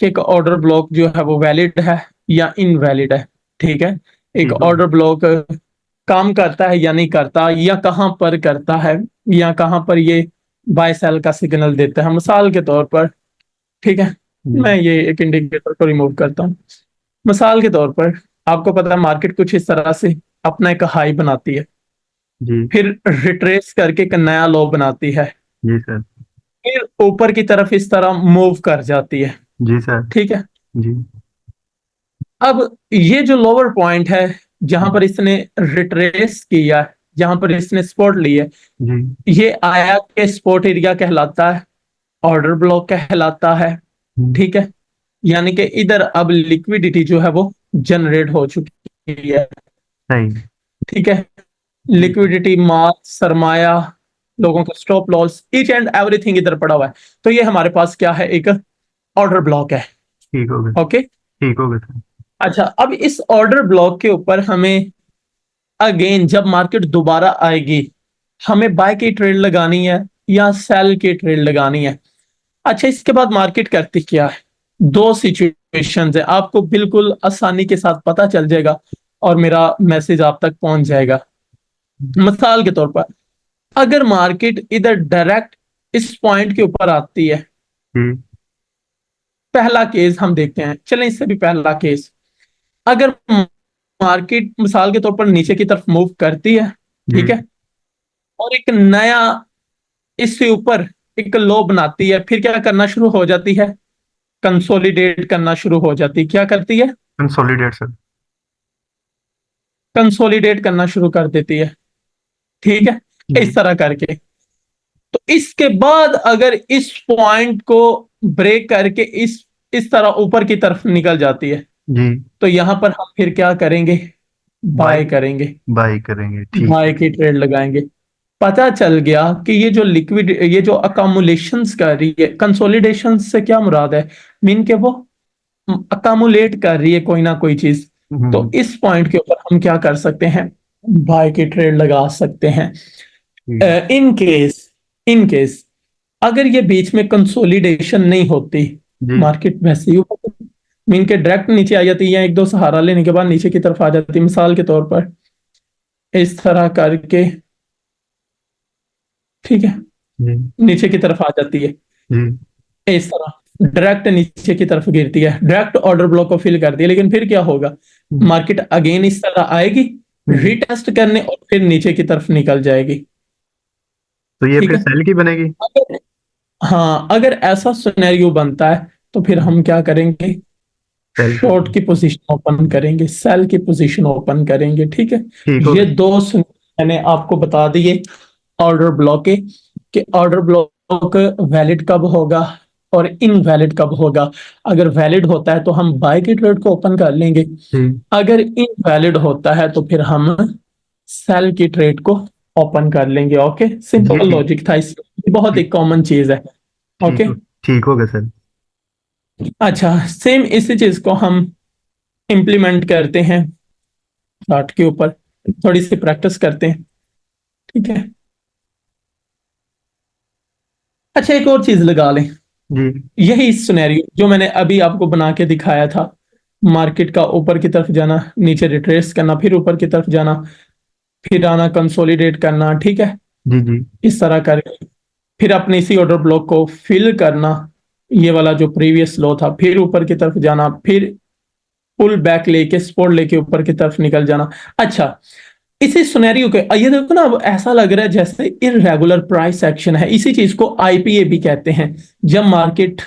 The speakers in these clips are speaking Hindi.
कि एक ऑर्डर ब्लॉक जो है वो वैलिड है या इनवैलिड है। ठीक है, एक ठीक हो ऑर्डर ब्लॉक काम करता है या नहीं करता, या कहाँ पर करता है, या कहाँ पर ये बाय सेल का सिग्नल देता है। मिसाल के तौर पर, ठीक है, जी। मैं ये एक इंडिकेटर को रिमूव करता हूँ। मिसाल के तौर पर आपको पता है मार्केट कुछ इस तरह से अपना एक हाई बनाती है, जी। फिर रिट्रेस करके एक नया लो बनाती है, जी सर। फिर ऊपर की तरफ इस तरह मूव कर जाती है। जी सर। ठीक है, जी। अब ये जो लोअर पॉइंट है जहां पर इसने रिट्रेस किया, जहां पर इसने सपोर्ट ली है, जी। ये आया के सपोर्ट एरिया कहलाता है, ऑर्डर ब्लॉक कहलाता है। हम्म, ठीक है, यानी कि इधर अब लिक्विडिटी जो है वो जनरेट हो चुकी है। सही। ठीक है, ठीक है। लिक्विडिटी, माल, सरमाया, लोगों का stop loss, each and everything इधर पड़ा हुआ है। तो ये हमारे पास क्या है, एक ऑर्डर ब्लॉक है। ठीक हो गया। ओके, ठीक हो गया सर। अच्छा, अब इस ऑर्डर ब्लॉक के ऊपर हमें अगेन जब मार्केट दोबारा आएगी, हमें बाय की ट्रेड लगानी है या सेल की ट्रेड लगानी है। अच्छा, इसके बाद मार्केट करती क्या है, दो सिचुएशंस है, आपको बिल्कुल आसानी के साथ पता चल जाएगा और मेरा मैसेज आप तक पहुंच जाएगा। मिसाल के तौर पर अगर मार्केट इधर डायरेक्ट इस पॉइंट के ऊपर आती है, जी। पहला केस हम देखते हैं, चलें इससे भी पहला केस, अगर मार्केट मिसाल के तौर पर नीचे की तरफ मूव करती है, जी। ठीक है, और एक नया इससे ऊपर एक लो बनाती है, फिर क्या करना शुरू हो जाती है, कंसोलिडेट करना शुरू हो जाती है। क्या करती है, कंसोलिडेट सर। कंसोलिडेट करना शुरू कर देती है। ठीक है, जी। इस तरह करके, तो इसके बाद अगर इस पॉइंट को ब्रेक करके इस तरह ऊपर की तरफ निकल जाती है, जी। तो यहां पर हम फिर क्या करेंगे, बाई। बाय करेंगे, बाई करेंगे, ठीक है। बाय की ट्रेड लगाएंगे। पता चल गया कि ये जो लिक्विड, ये जो अकामुलेशंस कर रही है, कंसोलिडेशन से क्या मुराद है, मीन के वो अकामुलेट कर रही है कोई ना कोई चीज। तो हम्म, इस पॉइंट के ऊपर हम क्या कर सकते हैं, बाय की ट्रेड लगा सकते हैं। ठीक है। इन केस अगर ये बीच में कंसोलिडेशन नहीं होती, जी। मार्केट वैसे ही ऊपर, मीन के डायरेक्ट नीचे आ जाती है, या एक दो सहारा लेने के बाद नीचे की तरफ आ जाती है। मिसाल के तौर पर इस तरह करके, ठीक है, जी। नीचे की तरफ आ जाती है, जी। इस तरह डायरेक्ट नीचे की तरफ गिरती है, डायरेक्ट ऑर्डर ब्लॉक को फिल करती है। लेकिन फिर क्या होगा, हम्म, मार्केट अगेन इस तरह आएगी हम्म। रीटेस्ट करने, और फिर नीचे की तरफ निकल जाएगी। तो ये ठीक फिर है, सेल की बनेगी। अगर, हाँ, अगर ऐसा सिनेरियो बनता है तो फिर हम क्या करेंगे, सेल की। शॉर्ट की पोजीशन ओपन करेंगे, सेल की पोजीशन ओपन करेंगे। ठीक है, ठीक हो ये गया। दो मैंने आपको बता दिए ऑर्डर ब्लॉक के, कि ऑर्डर ब्लॉक वैलिड कब होगा और इनवैलिड कब होगा। अगर वैलिड होता है तो हम बाय की ट्रेड को ओपन कर लेंगे, जी। अगर इनवैलिड होता है तो फिर हम सेल की ट्रेड को ओपन कर लेंगे। ओके, जी। सिंपल ठीक। लॉजिक था, इसमें बहुत ही ठीक। कॉमन चीज है। ठीक ओके, हो। ठीक हो गया सर। अच्छा, सेम इसी चीज को हम इम्प्लीमेंट करते हैं चार्ट के ऊपर, थोड़ी सी प्रैक्टिस करते हैं। ठीक है, अच्छा, एक और चीज लगा लें, जी। यही सिनेरियो जो मैंने अभी आपको बना के दिखाया था, मार्केट का ऊपर की तरफ जाना, नीचे रिट्रेस करना, फिर ऊपर की तरफ जाना, फिर आना, कंसोलिडेट करना। ठीक है, जी। जी। इस तरह करके फिर अपने इसी ऑर्डर ब्लॉक को फिल करना, ये वाला जो प्रीवियस लो था, फिर ऊपर की तरफ जाना, फिर पुल बैक लेके सपोर्ट लेके ऊपर की तरफ निकल जाना। अच्छा, इसी सिनेरियो के ये देखो ना, अब ऐसा लग रहा है जैसे इररेगुलर प्राइस एक्शन है, इसी चीज को आईपीए भी कहते हैं, जब मार्केट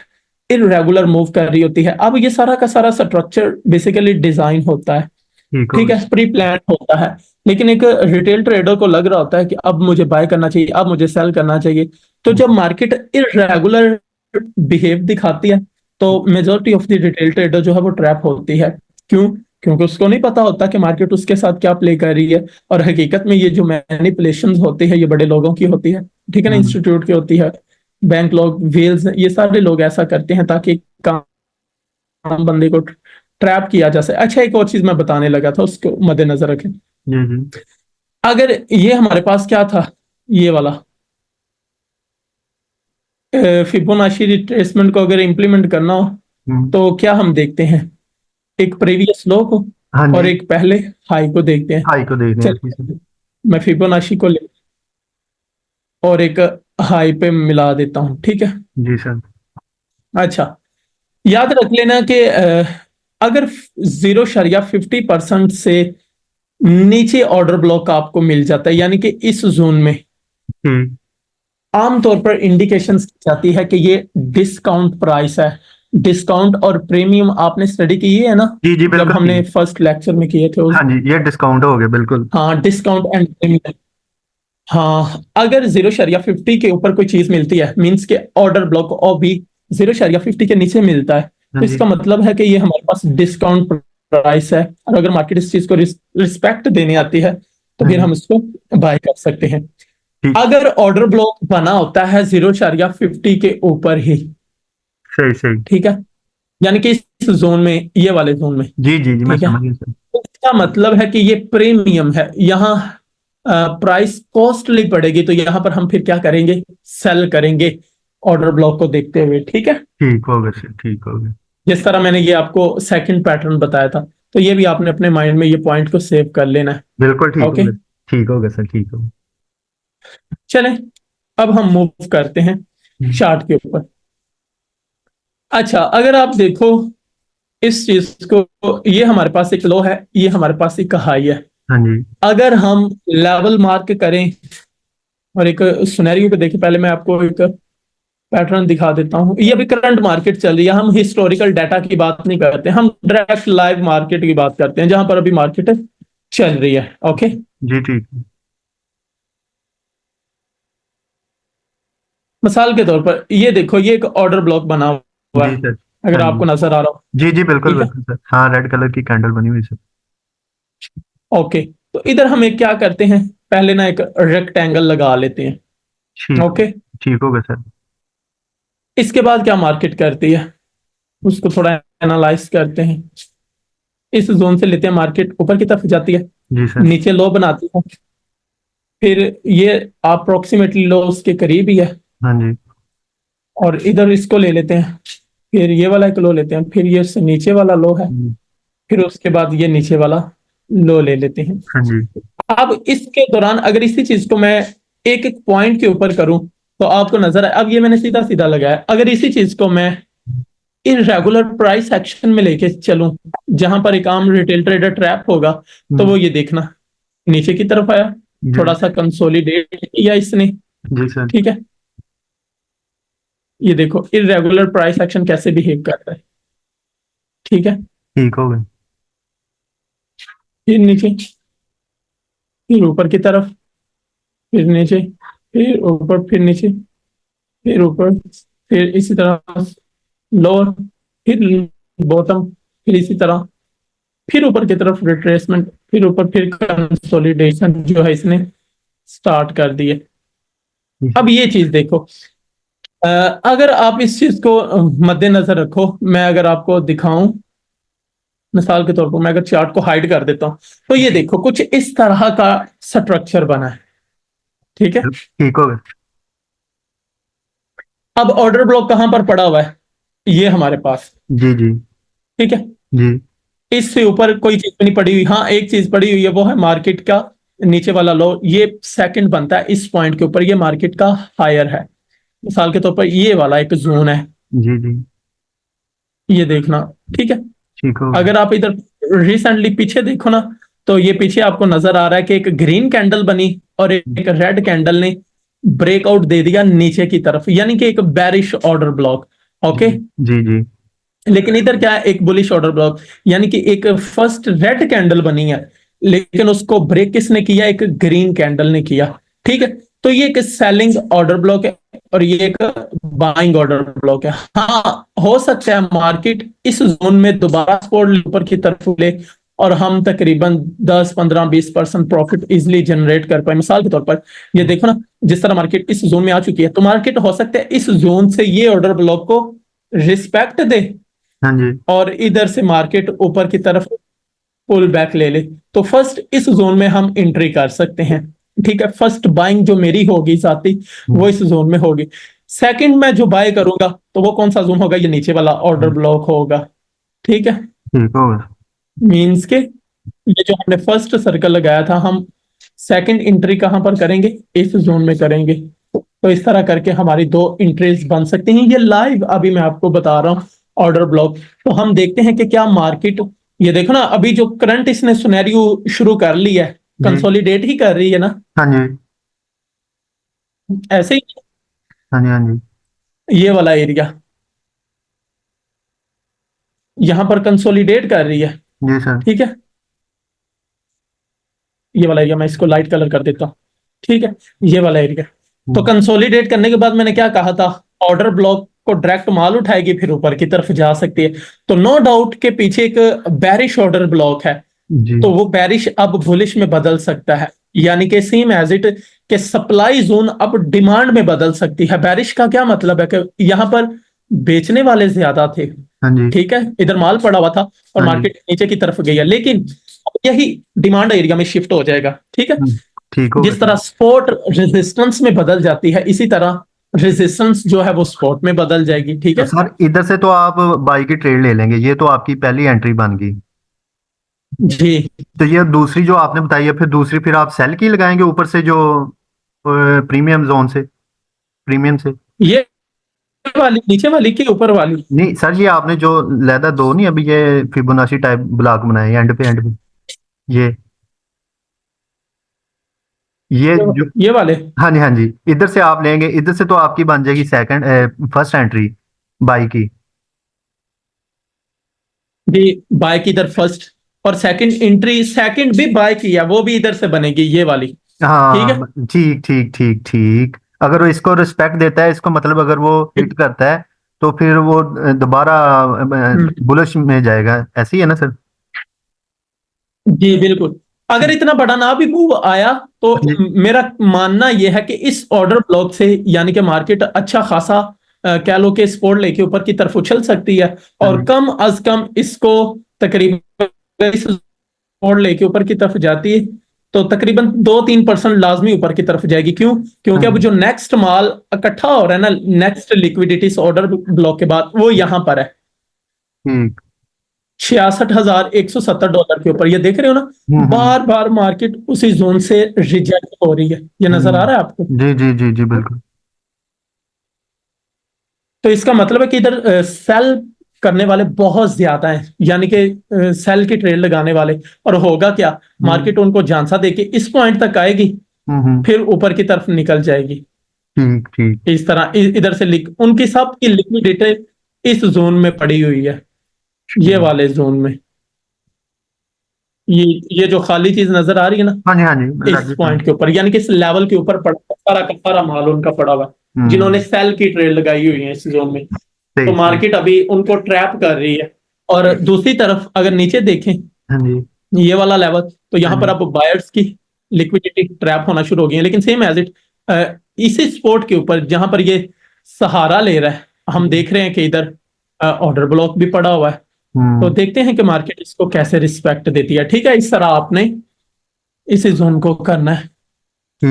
इररेगुलर मूव कर रही होती है। अब ये सारा का सारा स्ट्रक्चर बेसिकली डिजाइन होता है, ठीक हो ठीक गया। है, प्री प्लान होता है, लेकिन एक रिटेल ट्रेडर को लग रहा होता है कि अब मुझे बाय करना चाहिए, अब मुझे सेल करना चाहिए। तो जब मार्केट इररेगुलर बिहेव दिखाती है, तो majority of the retail trader जो है वो ट्रैप होती है। क्यों, क्योंकि उसको नहीं पता होता कि मार्केट उसके साथ क्या प्ले कर रही है, और हकीकत में ये जो मैनिपुलेशन होती है ये बड़े लोगों की होती है, ठीक है ना, हम्म, इंस्टीट्यूट की होती है, बैंक लोग, वेल्स, ये सारे लोग ऐसा करते हैं ताकि काम बंदे को ट्रैप किया जा सके। अच्छा, एक और चीज मैं बताने लगा था, उसको मद्देनजर रखें। जी। जी। अगर ये हमारे पास क्या था, ये वाला फिबोनाची रिट्रेसमेंट को अगर इंप्लीमेंट करना हो, तो क्या हम देखते हैं, एक प्रीवियस लो को हाँ और जी, एक पहले हाई को देखते हैं। हाई को देखने हैं ठीक है। चलिए मैं फिबोनाची को ले और एक हाई पे मिला देता हूं, ठीक है। जी सर। अच्छा, याद रख लेना कि अगर 0.50% से नीचे ऑर्डर ब्लॉक आपको मिल जाता है, यानी कि इस जोन में ठीक। आमतौर पर इंडिकेशंस जाती है कि ये डिस्काउंट प्राइस है। डिस्काउंट और प्रीमियम आपने स्टडी की है ना, जी जी जब बिल्कुल हमने ठीक। फर्स्ट लेक्चर में किए थे उस। हाँ जी, ये डिस्काउंट हो गया बिल्कुल। हाँ, डिस्काउंट एंड प्रीमियम। हाँ, अगर 0.50 के ऊपर कोई चीज मिलती है, मींस के ऑर्डर ब्लॉक और भी 0.50 के नीचे मिलता है, हाँ तो जी। इसका मतलब है कि ये हमारे पास डिस्काउंट प्राइस है। और अगर मार्केट इस चीज को रिस्पेक्ट देने आती है तो हाँ फिर जी। हम इसको बाय कर सकते हैं। ठीक। अगर ऑर्डर ब्लॉक बना होता है 0.50 के ऊपर ही, सही सही। ठीक है, यानी कि इस जोन में, ये वाले जोन में, जी जी जी, मैं ठीक है, समझ गया सर। तो इसका मतलब है कि ये प्रीमियम है। यहाँ प्राइस कॉस्टली पड़ेगी, तो यहां पर हम फिर क्या करेंगे, सेल करेंगे ऑर्डर ब्लॉक को देखते हुए, ठीक है। ठीक हो गया सर, ठीक हो गया। जिस तरह मैंने ये आपको सेकंड पैटर्न बताया था, तो ये भी आपने अपने माइंड में ये पॉइंट को सेव कर लेना है। बिल्कुल ठीक हो ओके, गया। ठीक हो गया सर, ठीक हो गया। चलें, अब हम मूव करते हैं हम्म, चार्ट के ऊपर। अच्छा, अगर आप देखो इस चीज को, ये हमारे पास एक लो है, ये हमारे पास एक हाई है। हाँ जी। अगर हम लेवल मार्क करें और एक सिनेरियो को देखें, पहले मैं आपको एक पैटर्न दिखा देता हूं। ये अभी करंट मार्केट चल रही है, हम हिस्टोरिकल डाटा की बात नहीं करते, हम डायरेक्ट लाइव मार्केट की बात करते हैं, जहां पर अभी मार्केट चल रही है। ओके, जी ठीक है। मिसाल के तौर पर ये देखो, ये एक ऑर्डर ब्लॉक बना हुआ जी है, सर। अगर हाँ आपको जी। नजर आ रहा हो, जी जी बिल्कुल ठीक है। बिल्कुल सर, हाँ रेड कलर की कैंडल बनी हुई सर। ओके, तो इधर हम एक क्या करते हैं, पहले ना एक रेक्टेंगल लगा लेते हैं। ठीक। ओके, ठीक हो गया सर। इसके बाद क्या मार्केट करती है, उसको थोड़ा एनालाइज करते हैं। इस जोन से लेते हैं, मार्केट ऊपर की तरफ जाती है, जी सर। नीचे लो बनाती है, फिर ये अप्रोक्सीमेटली लो उसके करीब ही है, हाँ जी। और इधर इसको ले लेते हैं, फिर ये वाला एक लो लेते हैं, फिर ये उससे नीचे वाला लो है, फिर उसके बाद ये नीचे वाला लो ले लेते हैं। हाँ जी। अब इसके दौरान अगर इसी चीज को मैं एक एक पॉइंट के ऊपर करूं, तो आपको नजर आए, अब ये मैंने सीधा सीधा लगाया, अगर इसी चीज को मैं इरेगुलर प्राइस एक्शन में लेके चलूं, जहां पर एक आम रिटेल ट्रेडर ट्रैप होगा, तो वो ये देखना, नीचे की तरफ आया, जी। थोड़ा सा कंसोलिडेट किया इसने, जी सर। ठीक है। ये देखो इरेगुलर प्राइस एक्शन कैसे बिहेव करता है, ठीक है। ठीक हो गया। फिर नीचे, फिर ऊपर की तरफ, फिर नीचे, फिर ऊपर, फिर नीचे, फिर ऊपर, फिर इसी तरह लोअर, फिर बॉटम, फिर इसी तरह, फिर ऊपर की तरफ रिट्रेसमेंट, फिर ऊपर, फिर कंसोलिडेशन जो है इसने स्टार्ट कर दी है। जी सर। अब ये चीज देखो, अगर आप इस चीज को मद्देनजर रखो, मैं अगर आपको दिखाऊं, मिसाल के तौर पर मैं अगर चार्ट को हाइड कर देता हूं, तो ये देखो कुछ इस तरह का स्ट्रक्चर बना है, ठीक है। ठीक हो गया। अब ऑर्डर ब्लॉक कहां पर पड़ा हुआ है, ये हमारे पास, जी जी। ठीक है। जी इससे ऊपर कोई चीज नहीं पड़ी हुई, हाँ एक चीज पड़ी हुई है, वो है मार्केट का नीचे वाला लो, ये सेकंड बनता है इस पॉइंट के ऊपर, ये मार्केट का हायर है। मिसाल के तौर पर ये वाला एक जोन है, जी। जी ये देखना, ठीक है। ठीक हो गया। अगर आप इधर रिसेंटली पीछे देखो ना, तो ये पीछे आपको नजर आ रहा है कि एक ग्रीन कैंडल बनी और एक रेड कैंडल ने ब्रेकआउट दे दिया नीचे की तरफ, यानी कि एक बेरिश ऑर्डर ब्लॉक। ओके, जी जी। जी लेकिन इधर क्या है, एक बुलिश ऑर्डर ब्लॉक, यानी कि एक फर्स्ट रेड कैंडल बनी है, लेकिन उसको ब्रेक किसने किया, एक ग्रीन कैंडल ने किया, ठीक है। तो ये एक सेलिंग ऑर्डर ब्लॉक है और ये एक बाइंग ऑर्डर ब्लॉक है। हाँ, हो सकता है मार्केट इस जोन में दोबारा सपोर्ट ऊपर की तरफ ले और हम तकरीबन 10 15 20% प्रॉफिट इजिली जनरेट कर पाए। मिसाल के तौर पर ये देखो ना, जिस तरह मार्केट इस जोन में आ चुकी है, तो मार्केट हो सकता है इस जोन से ये ऑर्डर ब्लॉक को रिस्पेक्ट दे हाँ जी। और इधर से मार्केट ऊपर की तरफ पुल बैक ले ले, तो फर्स्ट इस जोन में हम एंट्री कर सकते हैं, ठीक है। फर्स्ट बाइंग जो मेरी होगी साथी, वो इस जोन में होगी। सेकंड मैं जो बाय करूंगा तो वो कौन सा जोन होगा, ये नीचे वाला ऑर्डर ब्लॉक होगा। ठीक है, ठीक होगा। मींस के ये जो हमने फर्स्ट सर्कल लगाया था, हम सेकंड एंट्री कहां पर करेंगे, इस जोन में करेंगे। तो इस तरह करके हमारी दो एंट्रीज बन सकती हैं। ये लाइव अभी मैं आपको बता रहा हूं ऑर्डर ब्लॉक। तो हम देखते हैं कि क्या मार्केट, ये देखो ना, अभी जो करंट इसने सुनेरियो शुरू कर लिया है, जी। कंसोलिडेट ही कर रही है ना, हाँ जी। ऐसे ही हाँ जी। हाँ जी। ये वाला एरिया यहां पर कंसोलिडेट कर रही है। जी सर। ठीक है, ये वाला एरिया मैं इसको लाइट कलर कर देता हूँ। ठीक है, ये वाला एरिया। तो हम्म, कंसोलिडेट करने के बाद मैंने क्या कहा था, ऑर्डर ब्लॉक को डायरेक्ट माल उठाएगी, फिर ऊपर की तरफ जा सकती है। तो नो डाउट के पीछे एक बैरिश ऑर्डर ब्लॉक है, जी। तो वो बैरिश अब बुलिश में बदल सकता है। यानी कि सेम एज इट के सप्लाई जोन अब डिमांड में बदल सकती है। बैरिश का क्या मतलब है कि यहां पर बेचने वाले ज्यादा थे। हाँ जी। ठीक है, इधर माल पड़ा हुआ था और हाँ जी। मार्केट नीचे की तरफ गई है, लेकिन यही डिमांड एरिया में शिफ्ट हो जाएगा। ठीक है, ठीक होगा जिस तरह सर। स्पोर्ट रेजिस्टेंस में बदल जाती है, इसी तरह रेजिस्टेंस जो है वो स्पोर्ट में बदल जाएगी। ठीक तो है सर इधर से तो आप बाई की ट्रेड ले लेंगे, ये तो आपकी पहली एंट्री बन गई। जी, तो ये दूसरी जो आपने बताई है, फिर दूसरी फिर आप सेल की लगाएंगे ऊपर से जो प्रीमियम जोन से, प्रीमियम से। ये वाली नीचे वाली के ऊपर वाली, नहीं सर, ये आपने जो लेदा दो नहीं अभी ये फिबोनाची टाइप ब्लॉक बनाए एंड पे ये ये जो। ये वाले। हाँ जी। हाँ जी। इधर से आप लेंगे, इधर से तो आपकी बन जाएगी सेकंड फर्स्ट एंट्री बाई की। जी, बाय की इधर फर्स्ट, और सेकंड एंट्री सेकंड भी बाय की है, वो भी इधर से बनेगी, ये वाली। ठीक है, हाँ ठीक ठीक ठीक ठीक। अगर वो इसको रिस्पेक्ट देता है, इसको मतलब अगर वो हिट करता है तो फिर वो दोबारा हम्म, बुलिश में जाएगा, ऐसे ही है ना सर? जी बिल्कुल। अगर इतना बड़ा ना भी मूव आया तो हाँ जी। मेरा मानना यह है कि इस ऑर्डर ब्लॉक से यानी कि मार्केट अच्छा खासा कह लो कि स्पोर्ट लेके ऊपर की तरफ उछल सकती है। हाँ और जी। कम अज कम इसको तकरीबन इस स्पोर्ट लेके ऊपर की तरफ जाती है तो तकरीबन 2-3% लाजमी ऊपर की तरफ जाएगी। क्यों? हाँ क्योंकि अब जी। जो नेक्स्ट माल इकट्ठा हो रहा है ना, नेक्स्ट लिक्विडिटी इस ऑर्डर ब्लॉक के बाद वो यहां पर है ठीक। 66,170 डॉलर के ऊपर। ये देख रहे हो ना, हम्म। बार बार मार्केट उसी जोन से रिजेक्ट हो रही है। ये नजर आ रहा है आपको? जी जी जी जी बिल्कुल। तो इसका मतलब है कि इधर सेल करने वाले बहुत ज्यादा हैं, यानी कि सेल की ट्रेड लगाने वाले। और होगा क्या, हम्म मार्केट उनको झांसा देके इस पॉइंट तक आएगी, हम्म। फिर ऊपर की तरफ निकल जाएगी। ठीक ठीक। इस तरह इधर से उनकी सब की लिक्विडिटी इस जोन में पड़ी हुई है, ये ठीक। वाले जोन में। ये जो खाली चीज नजर आ रही है ना, हाँ जी। हाँ जी इस लगे सर। पॉइंट के ऊपर, यानी कि इस लेवल के ऊपर पड़ा सारा का सारा माल उनका पड़ा हुआ है, जिन्होंने हम्म। सेल की ट्रेड लगाई हुई है इस जोन में। तो सही सही। मार्केट अभी उनको ट्रैप कर रही है। और दूसरी तरफ अगर नीचे देखें, हाँ जी। ये वाला लेवल, तो हाँ यहां पर जी। अब बायर्स की लिक्विडिटी ट्रैप होना शुरू हो गई है। लेकिन सेम एज इट इसी स्पोर्ट के ऊपर जहां पर ये सहारा ले रहा है, हम देख रहे हैं कि इधर ऑर्डर ब्लॉक भी पड़ा हुआ है। तो हम्म। देखते हैं कि मार्केट इसको कैसे रिस्पेक्ट देती है। ठीक है, इस तरह आपने इसी जोन को करना है।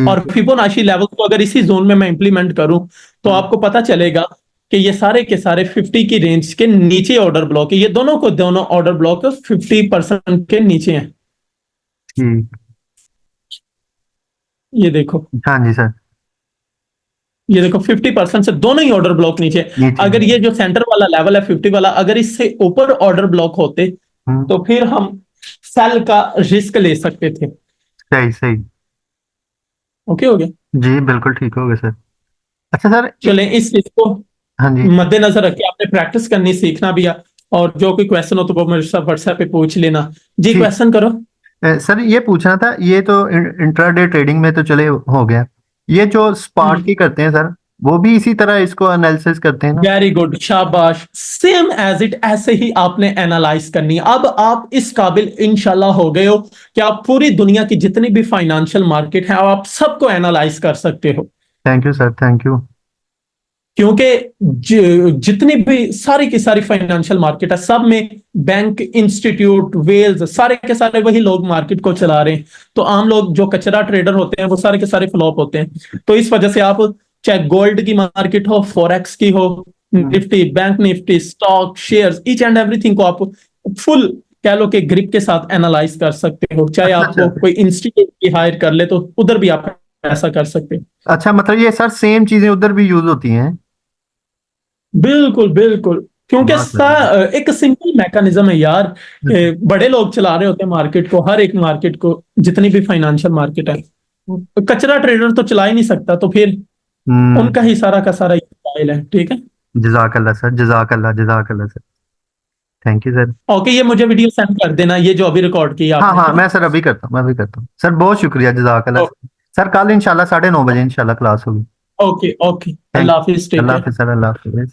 और ठीक। फिबोनाची लेवल को अगर इसी जोन में मैं इंप्लीमेंट करूं तो हम्म, आपको पता चलेगा कि ये सारे के सारे 50 की रेंज के नीचे ऑर्डर ब्लॉक है। ये दोनों को दोनों ऑर्डर ब्लॉक 50% के नीचे हैं। ठीक। ये देखो, हाँ जी सर। ये देखो 50% से दोनों ही ऑर्डर ब्लॉक नीचे हैं। नीचे अगर है। ये जो सेंटर वाला लेवल है 50 वाला, अगर इससे ऊपर ऑर्डर ब्लॉक होते हम्म। तो फिर हम सेल का रिस्क ले सकते थे। सही सही। ओके हो गया। जी बिल्कुल ठीक हो गया सर। अच्छा सर चलें, इस चीज को हाँ जी। मद्देनजर रखिए, आपने प्रैक्टिस करनी सीखना भी है। और जो कोई क्वेश्चन हो तो वो मेरे साथ व्हाट्सएप पे पूछ लेना। जी, ठीक। क्वेश्चन करो। सर ये पूछना था, ये तो इंट्राडे ट्रेडिंग में तो चले हो गया, ये जो स्पॉट की करते हैं सर, वो भी इसी तरह इसको एनालिसिस करते हैं ना? वेरी गुड, शाबाश। सेम एज इट ऐसे ही आपने एनालाइज करनी है। अब आप इस काबिल इंशाल्लाह हो गए हो कि आप पूरी दुनिया की जितनी भी फाइनेंशियल मार्केट है आप सबको एनालाइज कर सकते हो। Thank you sir, thank you. क्योंकि जितनी भी सारी की सारी फाइनेंशियल मार्केट है, सब में बैंक, इंस्टीट्यूट, वेल्स, सारे के सारे वही लोग मार्केट को चला रहे हैं। तो आम लोग जो कचरा ट्रेडर होते हैं वो सारे के सारे फ्लॉप होते हैं। तो इस वजह से आप चाहे गोल्ड की मार्केट हो, फॉरेक्स की हो, Nifty, bank Nifty, stock, shares, each and everything को आप फुल कह लो कि ग्रिप के साथ एनालाइज कर सकते हो। चाहे अच्छा आपको अच्छा कोई इंस्टीट्यूट की हायर कर ले तो उधर भी आप ऐसा कर सकते हो। अच्छा, मतलब ये सर सेम चीजें उधर भी यूज होती हैं। बिल्कुल बिल्कुल, क्योंकि बहुत बढ़िया। एक सिंपल मैकेनिज्म है यार। बड़े लोग चला रहे होते हैं मार्केट को, हर एक मार्केट को, जितनी भी फाइनेंशियल मार्केट है। कचरा ट्रेडर तो चला ही नहीं सकता, तो फिर उनका हम्म। ही सारा का सारा स्टाइल है। ठीक है। जजाकल्ला सर, जजाकल्ला जजाकल्ला sir. Thank you sir. Okay, ये मुझे वीडियो सेंड कर देना, ये जो अभी रिकॉर्ड की हाँ आपने, हाँ, ठीक है। मैं सर अभी करता हूँ, मैं अभी करता हूँ सर। बहुत शुक्रिया, जजाकल्ला सर। सर कल इंशाल्लाह 9:30 बजे इंशाल्लाह क्लास होगी। ओके ओके, थैंक अल्लाह हाफिज, टेक अल्लाह केयर। हाफिज सर, अल्लाह हाफिज।